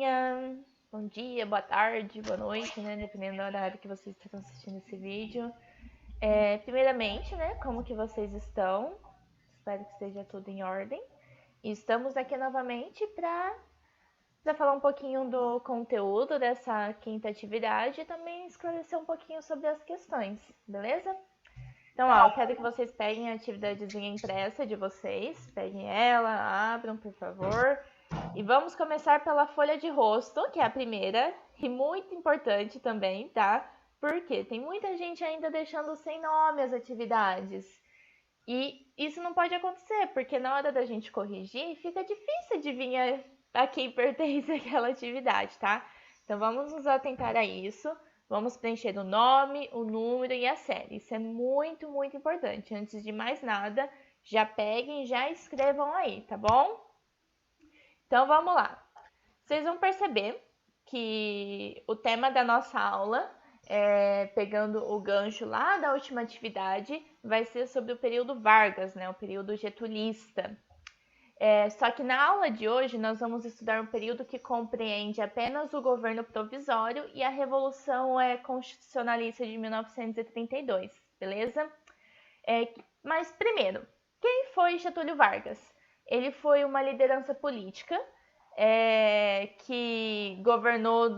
manhã, bom dia, boa tarde, boa noite, né? Dependendo do horário que vocês estão assistindo esse vídeo. Primeiramente, né? Como que vocês estão? Espero que esteja tudo em ordem. E estamos aqui novamente para falar um pouquinho do conteúdo dessa quinta atividade e também esclarecer um pouquinho sobre as questões, beleza? Então, eu quero que vocês peguem a atividadezinha impressa de vocês, peguem ela, abram, por favor. E vamos começar pela folha de rosto, que é a primeira, e muito importante também, tá? Porque tem muita gente ainda deixando sem nome as atividades. E isso não pode acontecer, porque na hora da gente corrigir, fica difícil adivinhar a quem pertence aquela atividade, tá? Então, vamos nos atentar a isso. Vamos preencher o nome, o número e a série. Isso é muito, muito importante. Antes de mais nada, já peguem e já escrevam aí, tá bom? Então, vamos lá. Vocês vão perceber que o tema da nossa aula, pegando o gancho lá da última atividade, vai ser sobre o período Vargas, né? O período getulista. Só que na aula de hoje nós vamos estudar um período que compreende apenas o governo provisório e a Revolução Constitucionalista de 1932, beleza? Mas primeiro, quem foi Getúlio Vargas? Ele foi uma liderança política que governou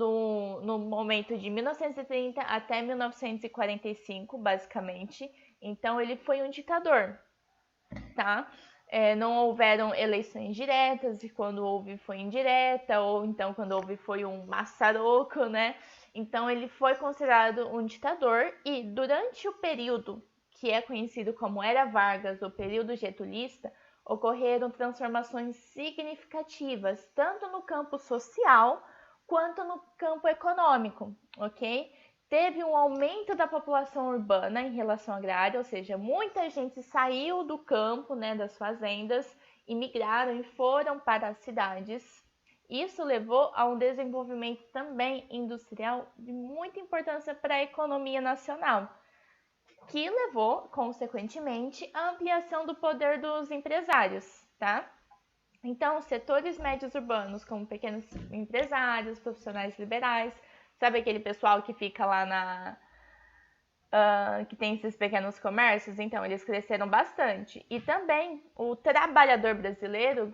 no momento de 1930 até 1945, basicamente. Então ele foi um ditador, tá? Não houveram eleições diretas, e quando houve foi indireta, ou então quando houve foi um maçaroco, né? Então ele foi considerado um ditador, e durante o período que é conhecido como Era Vargas, o período getulista, ocorreram transformações significativas, tanto no campo social quanto no campo econômico, ok? Teve um aumento da população urbana em relação à agrária, ou seja, muita gente saiu do campo, né, das fazendas, e migraram e foram para as cidades. Isso levou a um desenvolvimento também industrial de muita importância para a economia nacional, que levou, consequentemente, à ampliação do poder dos empresários, tá? Então, setores médios urbanos, como pequenos empresários, profissionais liberais, sabe aquele pessoal que fica lá que tem esses pequenos comércios? Então, eles cresceram bastante. E também o trabalhador brasileiro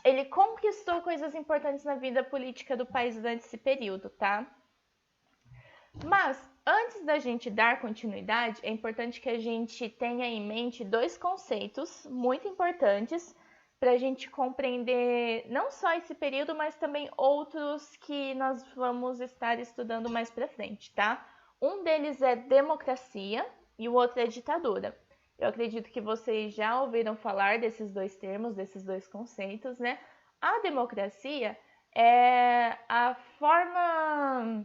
ele conquistou coisas importantes na vida política do país durante esse período, tá? Mas, antes da gente dar continuidade, é importante que a gente tenha em mente dois conceitos muito importantes para a gente compreender não só esse período, mas também outros que nós vamos estar estudando mais para frente, tá? Um deles é democracia e o outro é ditadura. Eu acredito que vocês já ouviram falar desses dois termos, desses dois conceitos, né? A democracia é a forma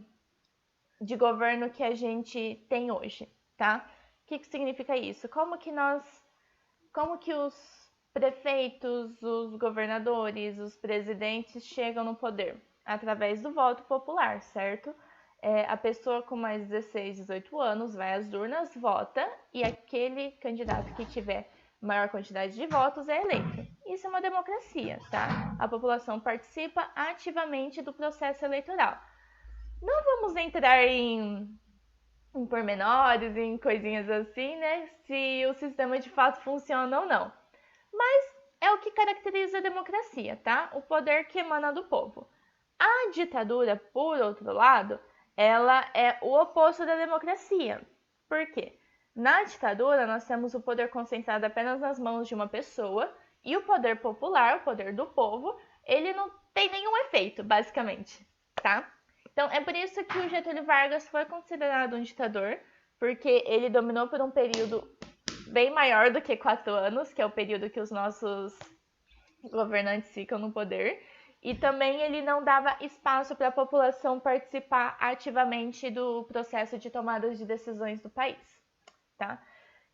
de governo que a gente tem hoje, tá? O que significa isso? Como que os prefeitos, os governadores, os presidentes chegam no poder? Através do voto popular, certo? A pessoa com mais 16, 18 anos vai às urnas, vota, e aquele candidato que tiver maior quantidade de votos é eleito. Isso é uma democracia, tá? A população participa ativamente do processo eleitoral. Não vamos entrar em pormenores, em coisinhas assim, né? Se o sistema de fato funciona ou não. Mas é o que caracteriza a democracia, tá? O poder que emana do povo. A ditadura, por outro lado, ela é o oposto da democracia. Por quê? Na ditadura, nós temos o poder concentrado apenas nas mãos de uma pessoa, e o poder popular, o poder do povo, ele não tem nenhum efeito, basicamente, tá? Então, é por isso que o Getúlio Vargas foi considerado um ditador, porque ele dominou por um período bem maior do que 4 anos, que é o período que os nossos governantes ficam no poder, e também ele não dava espaço para a população participar ativamente do processo de tomada de decisões do país, tá?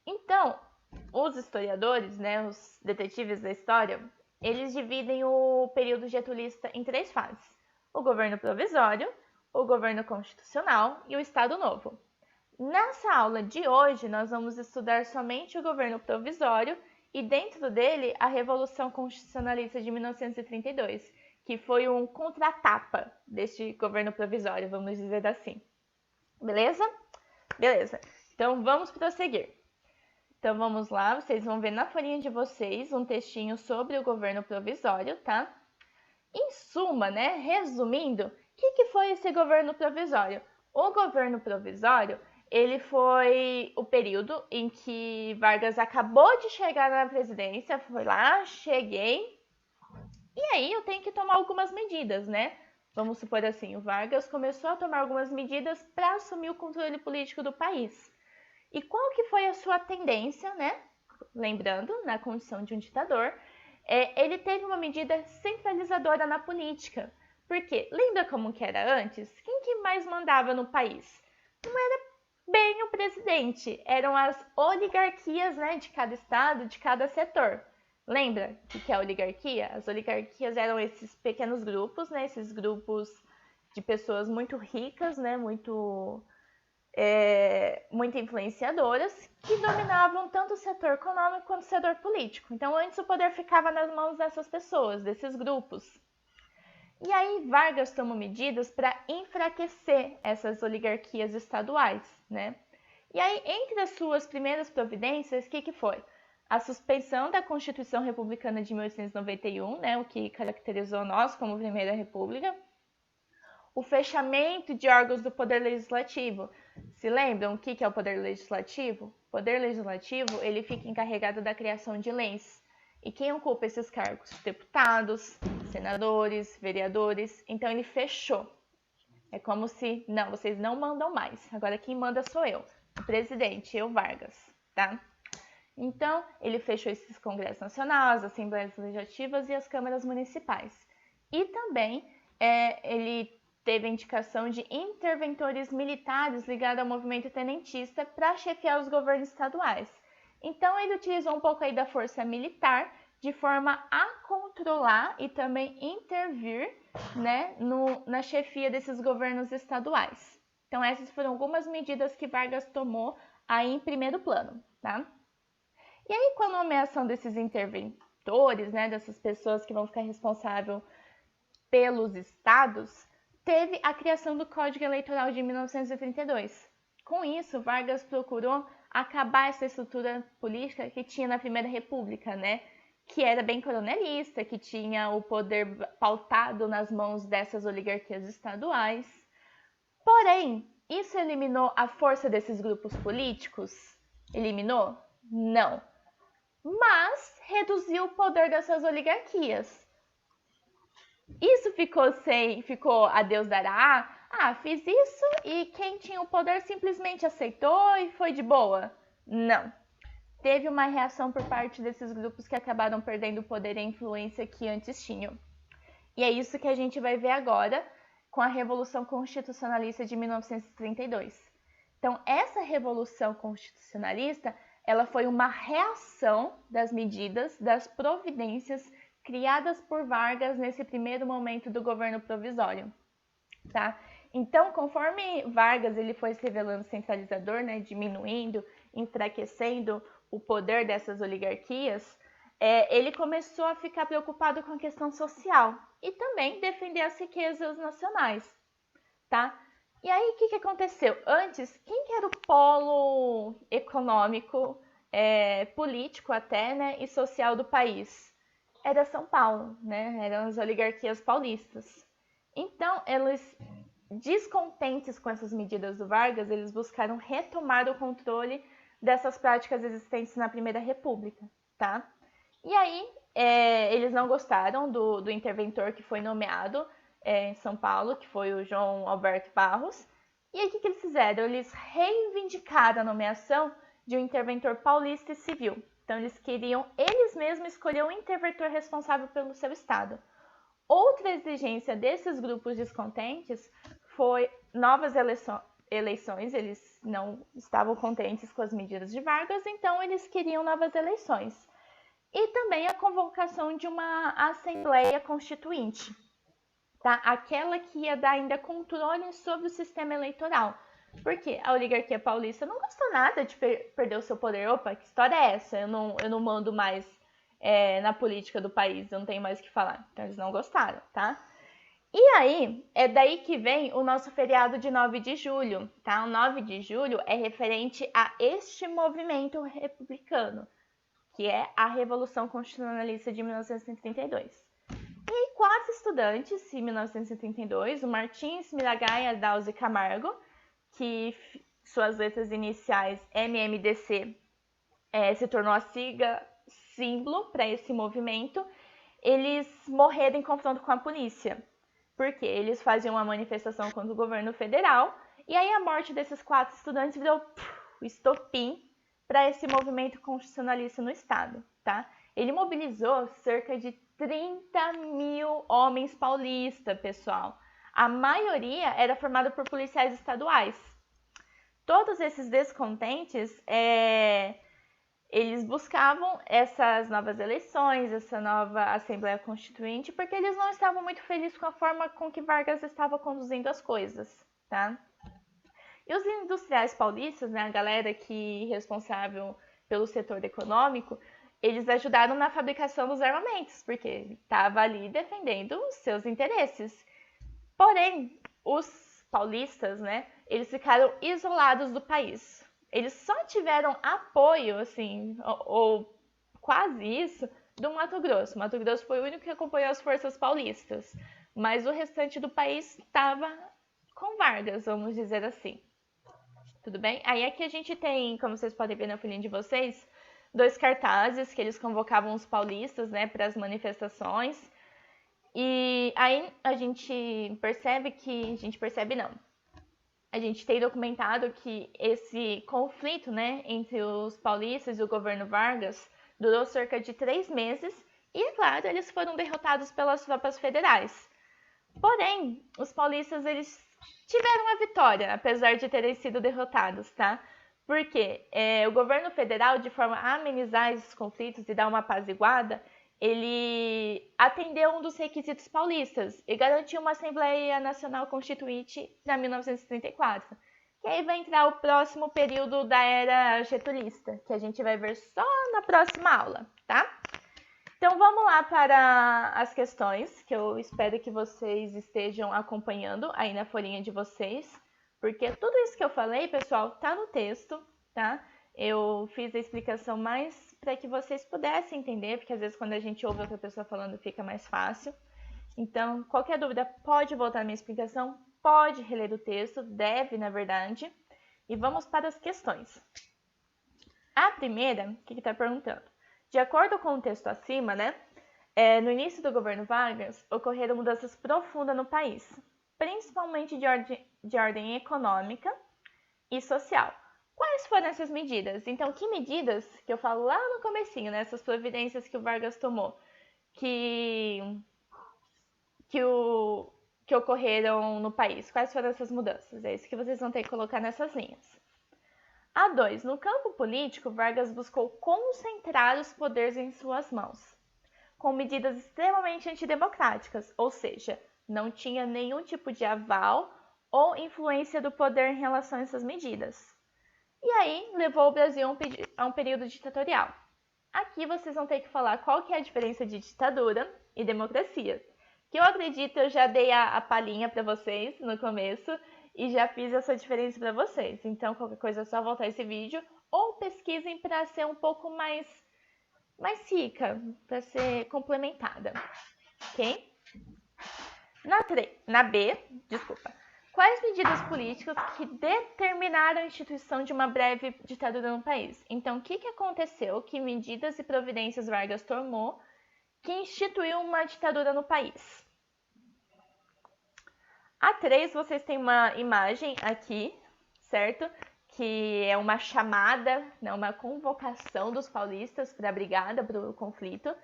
Então, os historiadores, né, os detetives da história, eles dividem o período getulista em 3 fases: o governo provisório, o governo constitucional e o Estado Novo. Nessa aula de hoje, nós vamos estudar somente o governo provisório e, dentro dele, a Revolução Constitucionalista de 1932, que foi um contratapa deste governo provisório, vamos dizer assim. Beleza? Beleza. Então, vamos prosseguir. Então, vamos lá, vocês vão ver na folhinha de vocês um textinho sobre o governo provisório, tá? Em suma, né, resumindo, o que foi esse governo provisório? O governo provisório, ele foi o período em que Vargas acabou de chegar na presidência, foi lá, cheguei, e aí eu tenho que tomar algumas medidas, né? Vamos supor assim, o Vargas começou a tomar algumas medidas para assumir o controle político do país. E qual que foi a sua tendência, né? Lembrando, na condição de um ditador, ele teve uma medida centralizadora na política. Porque lembra como que era antes? Quem que mais mandava no país? Não era bem o presidente, eram as oligarquias, né, de cada estado, de cada setor. Lembra o que é a oligarquia? As oligarquias eram esses pequenos grupos, né, esses grupos de pessoas muito ricas, né, muito influenciadoras, que dominavam tanto o setor econômico quanto o setor político. Então, antes o poder ficava nas mãos dessas pessoas, desses grupos. E aí Vargas tomou medidas para enfraquecer essas oligarquias estaduais, né? E aí, entre as suas primeiras providências, o que foi? A suspensão da Constituição Republicana de 1891, né, o que caracterizou nós como Primeira República, o fechamento de órgãos do Poder Legislativo. Se lembram o que é o Poder Legislativo? O Poder Legislativo, ele fica encarregado da criação de leis. E quem ocupa esses cargos? Deputados, senadores, vereadores. Então ele fechou. É como se, não, vocês não mandam mais. Agora quem manda sou eu, o presidente, eu, Vargas, tá? Então ele fechou esses congressos nacionais, as assembleias legislativas e as câmaras municipais. E também ele teve a indicação de interventores militares ligados ao movimento tenentista para chefiar os governos estaduais. Então, ele utilizou um pouco aí da força militar de forma a controlar e também intervir, né, na chefia desses governos estaduais. Então, essas foram algumas medidas que Vargas tomou aí em primeiro plano, tá? E aí, com a nomeação desses interventores, né, dessas pessoas que vão ficar responsáveis pelos estados, teve a criação do Código Eleitoral de 1932. Com isso, Vargas procurou acabar essa estrutura política que tinha na Primeira República, né? Que era bem coronelista, que tinha o poder pautado nas mãos dessas oligarquias estaduais. Porém, isso eliminou a força desses grupos políticos? Eliminou? Não. Mas reduziu o poder dessas oligarquias. Isso ficou a Deus dará? Fiz isso e quem tinha o poder simplesmente aceitou e foi de boa? Não. Teve uma reação por parte desses grupos que acabaram perdendo o poder e a influência que antes tinham. E é isso que a gente vai ver agora com a Revolução Constitucionalista de 1932. Então, essa Revolução Constitucionalista, ela foi uma reação das medidas, das providências criadas por Vargas nesse primeiro momento do governo provisório, tá? Então, conforme Vargas ele foi se revelando centralizador, né, diminuindo, enfraquecendo o poder dessas oligarquias, ele começou a ficar preocupado com a questão social e também defender as riquezas nacionais, tá? E aí, o que aconteceu? Antes, quem que era o polo econômico, político até, né, e social do país? Era São Paulo, né? Eram as oligarquias paulistas. Então, eles, descontentes com essas medidas do Vargas, eles buscaram retomar o controle dessas práticas existentes na Primeira República, tá? E aí, eles não gostaram do interventor que foi nomeado em São Paulo, que foi o João Alberto Barros. E aí, o que eles fizeram? Eles reivindicaram a nomeação de um interventor paulista e civil. Então, eles queriam, eles mesmos, escolher um interventor responsável pelo seu estado. Outra exigência desses grupos descontentes foi novas eleições. Eles não estavam contentes com as medidas de Vargas, então eles queriam novas eleições. E também a convocação de uma Assembleia Constituinte, tá? Aquela que ia dar ainda controle sobre o sistema eleitoral. Porque a oligarquia paulista não gostou nada de perder o seu poder. Opa, que história é essa? Eu não mando mais na política do país, eu não tenho mais o que falar. Então eles não gostaram, tá? E aí, é daí que vem o nosso feriado de 9 de julho, tá? O 9 de julho é referente a este movimento republicano, que é a Revolução Constitucionalista de 1932. E 4 estudantes, em 1932, o Martins, Miragaia, Dawes e Camargo, que suas letras iniciais MMDC se tornou a sigla símbolo para esse movimento, eles morreram em confronto com a polícia. Porque eles faziam uma manifestação contra o governo federal, e aí a morte desses 4 estudantes virou o estopim para esse movimento constitucionalista no estado, tá? Ele mobilizou cerca de 30 mil homens paulistas, pessoal. A maioria era formada por policiais estaduais. Todos esses descontentes, eles buscavam essas novas eleições, essa nova Assembleia Constituinte, porque eles não estavam muito felizes com a forma com que Vargas estava conduzindo as coisas, tá? E os industriais paulistas, né, a galera que responsável pelo setor econômico, eles ajudaram na fabricação dos armamentos, porque estava ali defendendo os seus interesses. Porém, os paulistas, né, eles ficaram isolados do país. Eles só tiveram apoio, assim, ou quase isso, do Mato Grosso. Mato Grosso foi o único que acompanhou as forças paulistas, mas o restante do país estava com Vargas, vamos dizer assim. Tudo bem? Aí aqui a gente tem, como vocês podem ver na folhinha de vocês, 2 cartazes que eles convocavam os paulistas, né, para as manifestações. E aí a gente tem documentado que esse conflito, né, entre os paulistas e o governo Vargas durou cerca de 3 meses e, é claro, eles foram derrotados pelas tropas federais. Porém, os paulistas, eles tiveram a vitória, apesar de terem sido derrotados, tá? Porque o governo federal, de forma a amenizar esses conflitos e dar uma apaziguada, ele atendeu um dos requisitos paulistas e garantiu uma Assembleia Nacional Constituinte para 1934. Que aí vai entrar o próximo período da era getulista, que a gente vai ver só na próxima aula, tá? Então vamos lá para as questões, que eu espero que vocês estejam acompanhando aí na folhinha de vocês, porque tudo isso que eu falei, pessoal, tá no texto, tá? Eu fiz a explicação mais para que vocês pudessem entender, porque às vezes quando a gente ouve outra pessoa falando fica mais fácil. Então, qualquer dúvida pode voltar na minha explicação, pode reler o texto, deve, na verdade. E vamos para as questões. A primeira, o que está perguntando? De acordo com o texto acima, né, no início do governo Vargas, ocorreram mudanças profundas no país, principalmente de ordem econômica e social. Quais foram essas medidas? Então, que medidas, que eu falo lá no comecinho, né, essas providências que o Vargas tomou, que ocorreram no país? Quais foram essas mudanças? É isso que vocês vão ter que colocar nessas linhas. A2. No campo político, Vargas buscou concentrar os poderes em suas mãos, com medidas extremamente antidemocráticas, ou seja, não tinha nenhum tipo de aval ou influência do poder em relação a essas medidas. E aí, levou o Brasil a um período ditatorial. Aqui vocês vão ter que falar qual que é a diferença de ditadura e democracia. Que eu acredito, eu já dei a palhinha para vocês no começo e já fiz essa diferença para vocês. Então, qualquer coisa é só voltar esse vídeo ou pesquisem para ser um pouco mais rica, para ser complementada, ok? Na B, quais medidas políticas que determinaram a instituição de uma breve ditadura no país? Então, o que aconteceu? Que medidas e providências Vargas tomou que instituiu uma ditadura no país? A3, vocês têm uma imagem aqui, certo? Que é uma chamada, né, uma convocação dos paulistas para a brigada, para o conflito.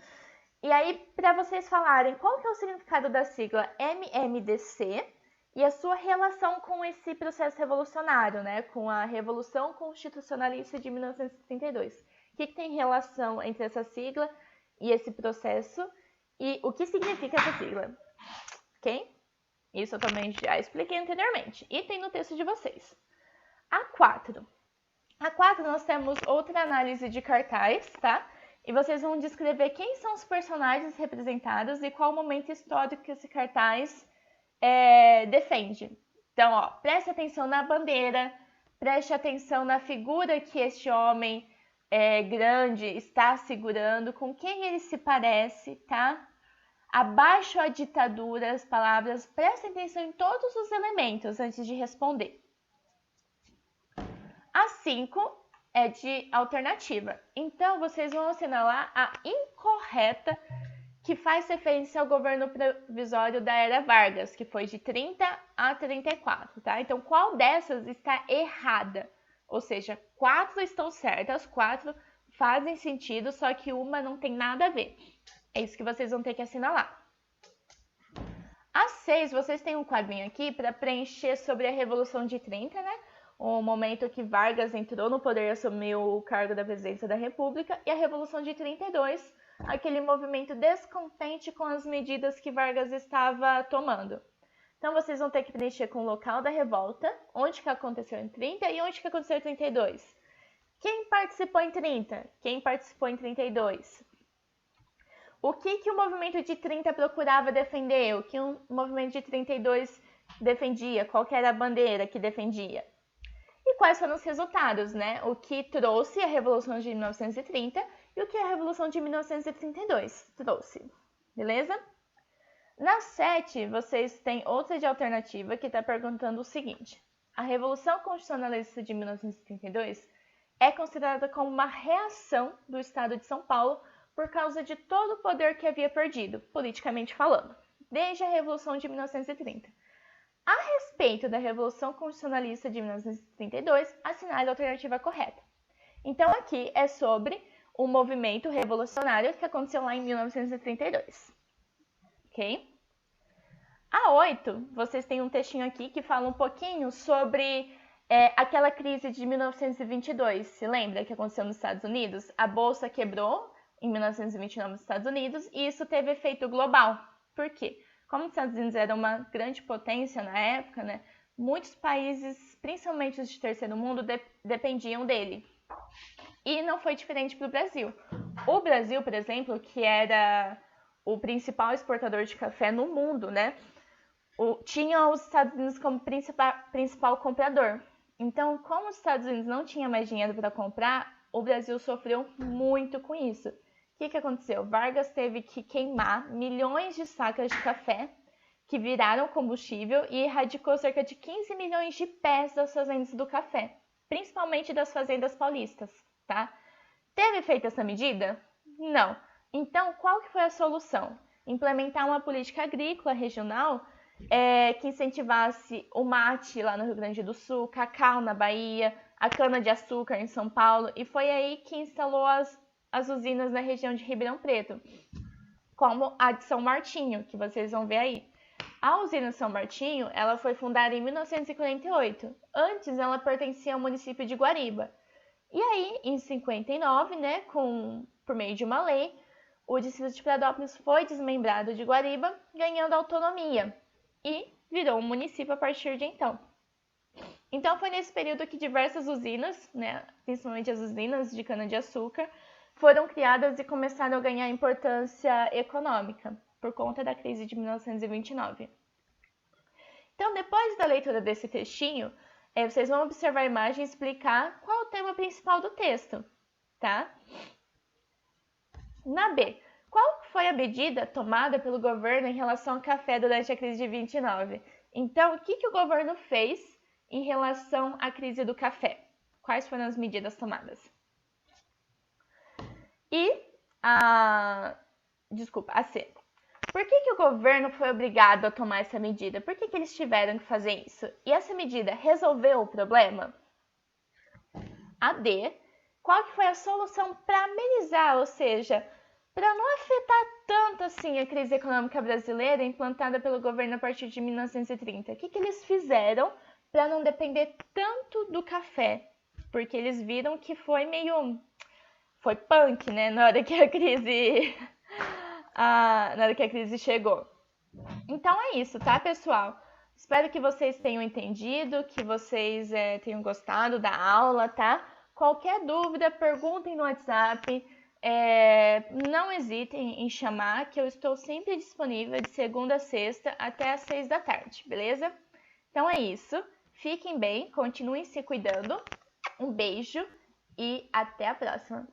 E aí, para vocês falarem qual que é o significado da sigla MMDC e a sua relação com esse processo revolucionário, né, com a Revolução Constitucionalista de 1932. O que tem relação entre essa sigla e esse processo e o que significa essa sigla? Ok? Isso eu também já expliquei anteriormente. E tem no texto de vocês. A4. A4 nós temos outra análise de cartaz, tá? e vocês vão descrever quem são os personagens representados e qual momento histórico que esse cartaz defende. Então, ó, preste atenção na bandeira, preste atenção na figura que este homem grande está segurando, com quem ele se parece, tá? Abaixo a ditadura, as palavras, prestem atenção em todos os elementos antes de responder. A 5 é de alternativa. Então, vocês vão assinalar a incorreta, que faz referência ao governo provisório da Era Vargas, que foi de 30 a 34, tá? Então, qual dessas está errada? Ou seja, 4 estão certas, 4 fazem sentido, só que uma não tem nada a ver. É isso que vocês vão ter que assinalar. A 6, vocês têm um quadrinho aqui para preencher sobre a Revolução de 30, né? O momento que Vargas entrou no poder e assumiu o cargo da presidência da República, e a Revolução de 32, aquele movimento descontente com as medidas que Vargas estava tomando. Então, vocês vão ter que preencher com o local da revolta, onde que aconteceu em 30 e onde que aconteceu em 32. Quem participou em 30? Quem participou em 32? O que o movimento de 30 procurava defender? O que o movimento de 32 defendia? Qual que era a bandeira que defendia? E quais foram os resultados, né? O que trouxe a Revolução de 1930 e o que a Revolução de 1932 trouxe, beleza? Na 7, vocês têm outra de alternativa que está perguntando o seguinte: a Revolução Constitucionalista de 1932 é considerada como uma reação do Estado de São Paulo por causa de todo o poder que havia perdido, politicamente falando, desde a Revolução de 1930. A respeito da Revolução Constitucionalista de 1932, assinale a alternativa correta. Então, aqui é sobre o movimento revolucionário que aconteceu lá em 1932. Ok? A 8, vocês têm um textinho aqui que fala um pouquinho sobre aquela crise de 1922. Se lembra que aconteceu nos Estados Unidos? A Bolsa quebrou em 1929 nos Estados Unidos e isso teve efeito global. Por quê? Como os Estados Unidos era uma grande potência na época, né, muitos países, principalmente os de terceiro mundo, dependiam dele. E não foi diferente para o Brasil. O Brasil, por exemplo, que era o principal exportador de café no mundo, né, tinha os Estados Unidos como principal comprador. Então, como os Estados Unidos não tinham mais dinheiro para comprar, o Brasil sofreu muito com isso. O que aconteceu? Vargas teve que queimar milhões de sacas de café que viraram combustível e erradicou cerca de 15 milhões de pés das fazendas do café, principalmente das fazendas paulistas, tá? Teve feito essa medida? Não. Então, qual que foi a solução? Implementar uma política agrícola regional que incentivasse o mate lá no Rio Grande do Sul, cacau na Bahia, a cana-de-açúcar em São Paulo, e foi aí que instalou as usinas na região de Ribeirão Preto, como a de São Martinho, que vocês vão ver aí. A usina São Martinho, ela foi fundada em 1948. Antes, ela pertencia ao município de Guariba. E aí, em 59, né, por meio de uma lei, o distrito de Pradópolis foi desmembrado de Guariba, ganhando autonomia, e virou um município a partir de então. Então, foi nesse período que diversas usinas, né, principalmente as usinas de cana-de-açúcar, foram criadas e começaram a ganhar importância econômica por conta da crise de 1929. Então, depois da leitura desse textinho, vocês vão observar a imagem e explicar qual é o tema principal do texto, tá? Na B, qual foi a medida tomada pelo governo em relação ao café durante a crise de 29? Então, o que o governo fez em relação à crise do café? Quais foram as medidas tomadas? E a C. Por que o governo foi obrigado a tomar essa medida? Por que eles tiveram que fazer isso? E essa medida resolveu o problema? A D. Qual que foi a solução para amenizar, ou seja, para não afetar tanto assim a crise econômica brasileira implantada pelo governo a partir de 1930? O que eles fizeram para não depender tanto do café? Porque eles viram que foi punk, né, na hora que a crise chegou. Então é isso, tá, pessoal? Espero que vocês tenham entendido, que vocês tenham gostado da aula, tá? Qualquer dúvida, perguntem no WhatsApp. Não hesitem em chamar, que eu estou sempre disponível de segunda a sexta até às 6 da tarde, beleza? Então é isso. Fiquem bem, continuem se cuidando. Um beijo e até a próxima!